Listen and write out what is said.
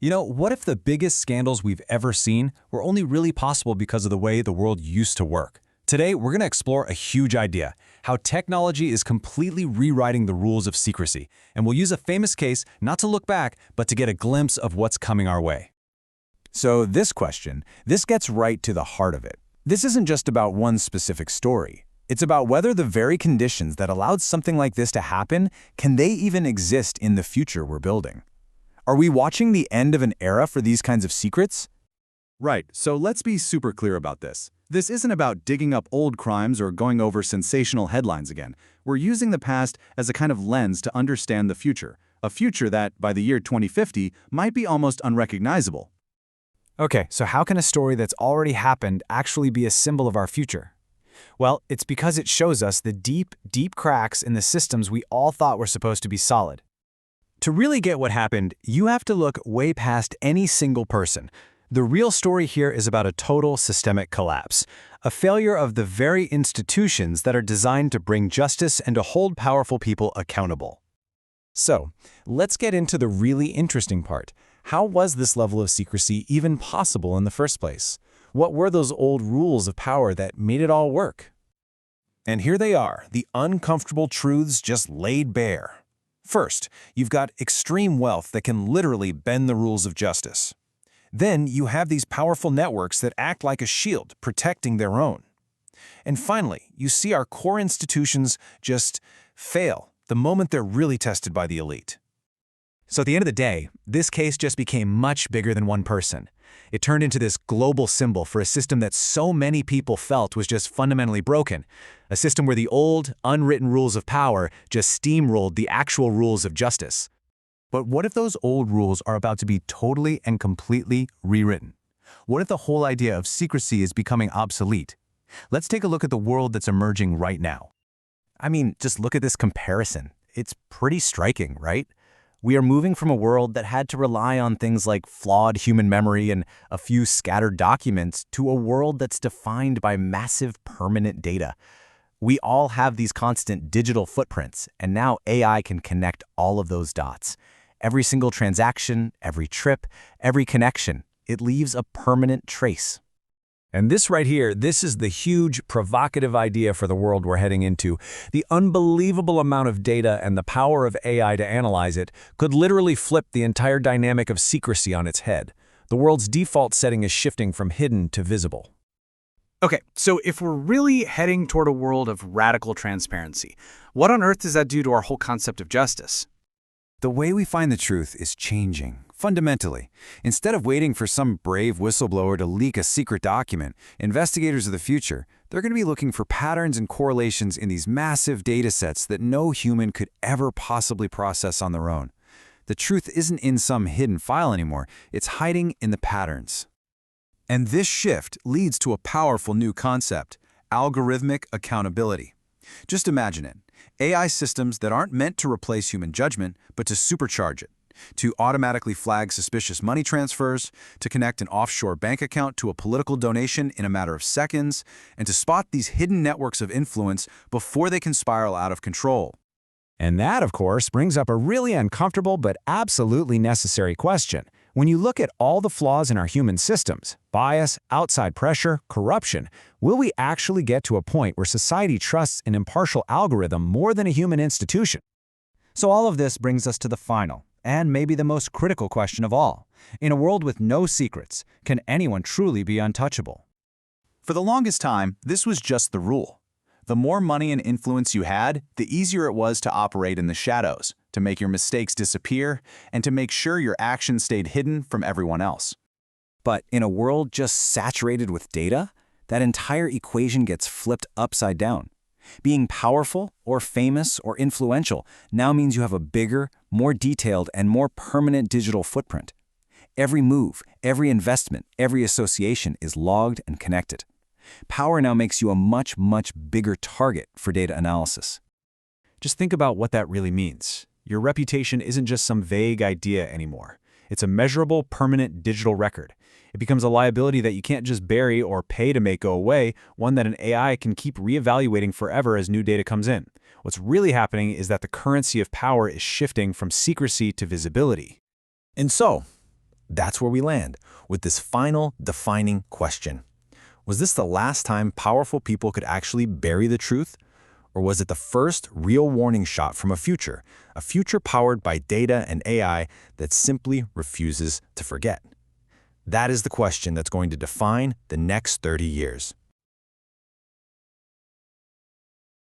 What if the biggest scandals we've ever seen were only really possible because of the way the world used to work? Today, we're going to explore a huge idea, how technology is completely rewriting the rules of secrecy, and we'll use a famous case not to look back, but to get a glimpse of what's coming our way. So this gets right to the heart of it. This isn't just about one specific story. It's about whether the very conditions that allowed something like this to happen, can they even exist in the future we're building? Are we watching the end of an era for these kinds of secrets? Right, so let's be super clear about this. This isn't about digging up old crimes or going over sensational headlines again. We're using the past as a kind of lens to understand the future, a future that, by the year 2050, might be almost unrecognizable. Okay, so how can a story that's already happened actually be a symbol of our future? Well, it's because it shows us the deep, deep cracks in the systems we all thought were supposed to be solid. To really get what happened, you have to look way past any single person. The real story here is about a total systemic collapse, a failure of the very institutions that are designed to bring justice and to hold powerful people accountable. So, let's get into the really interesting part. How was this level of secrecy even possible in the first place? What were those old rules of power that made it all work? And here they are, the uncomfortable truths just laid bare. First, you've got extreme wealth that can literally bend the rules of justice. Then you have these powerful networks that act like a shield, protecting their own. And finally, you see our core institutions just fail the moment they're really tested by the elite. So at the end of the day, this case just became much bigger than one person. It turned into this global symbol for a system that so many people felt was just fundamentally broken. A system where the old, unwritten rules of power just steamrolled the actual rules of justice. But what if those old rules are about to be totally and completely rewritten? What if the whole idea of secrecy is becoming obsolete? Let's take a look at the world that's emerging right now. I mean, just look at this comparison. It's pretty striking, right? We are moving from a world that had to rely on things like flawed human memory and a few scattered documents to a world that's defined by massive permanent data. We all have these constant digital footprints, and now AI can connect all of those dots. Every single transaction, every trip, every connection, it leaves a permanent trace. And this right here, this is the huge, provocative idea for the world we're heading into. The unbelievable amount of data and the power of AI to analyze it could literally flip the entire dynamic of secrecy on its head. The world's default setting is shifting from hidden to visible. Okay, so if we're really heading toward a world of radical transparency, what on earth does that do to our whole concept of justice? The way we find the truth is changing, fundamentally. Instead of waiting for some brave whistleblower to leak a secret document, investigators of the future, they're going to be looking for patterns and correlations in these massive data sets that no human could ever possibly process on their own. The truth isn't in some hidden file anymore, it's hiding in the patterns. And this shift leads to a powerful new concept, algorithmic accountability. Just imagine it. AI systems that aren't meant to replace human judgment, but to supercharge it, to automatically flag suspicious money transfers, to connect an offshore bank account to a political donation in a matter of seconds, and to spot these hidden networks of influence before they can spiral out of control. And that, of course, brings up a really uncomfortable but absolutely necessary question. When you look at all the flaws in our human systems, bias, outside pressure, corruption, will we actually get to a point where society trusts an impartial algorithm more than a human institution? So all of this brings us to the final, and maybe the most critical question of all. In a world with no secrets, can anyone truly be untouchable? For the longest time, this was just the rule. The more money and influence you had, the easier it was to operate in the shadows, to make your mistakes disappear, and to make sure your actions stayed hidden from everyone else. But in a world just saturated with data, that entire equation gets flipped upside down. Being powerful or famous or influential now means you have a bigger, more detailed, and more permanent digital footprint. Every move, every investment, every association is logged and connected. Power now makes you a much, much bigger target for data analysis. Just think about what that really means. Your reputation isn't just some vague idea anymore. It's a measurable, permanent digital record. It becomes a liability that you can't just bury or pay to make go away, one that an AI can keep reevaluating forever as new data comes in. What's really happening is that the currency of power is shifting from secrecy to visibility. And so, That's where we land, with this final, defining question. Was this the last time powerful people could actually bury the truth? Or was it the first real warning shot from a future powered by data and AI that simply refuses to forget? That is the question that's going to define the next 30 years.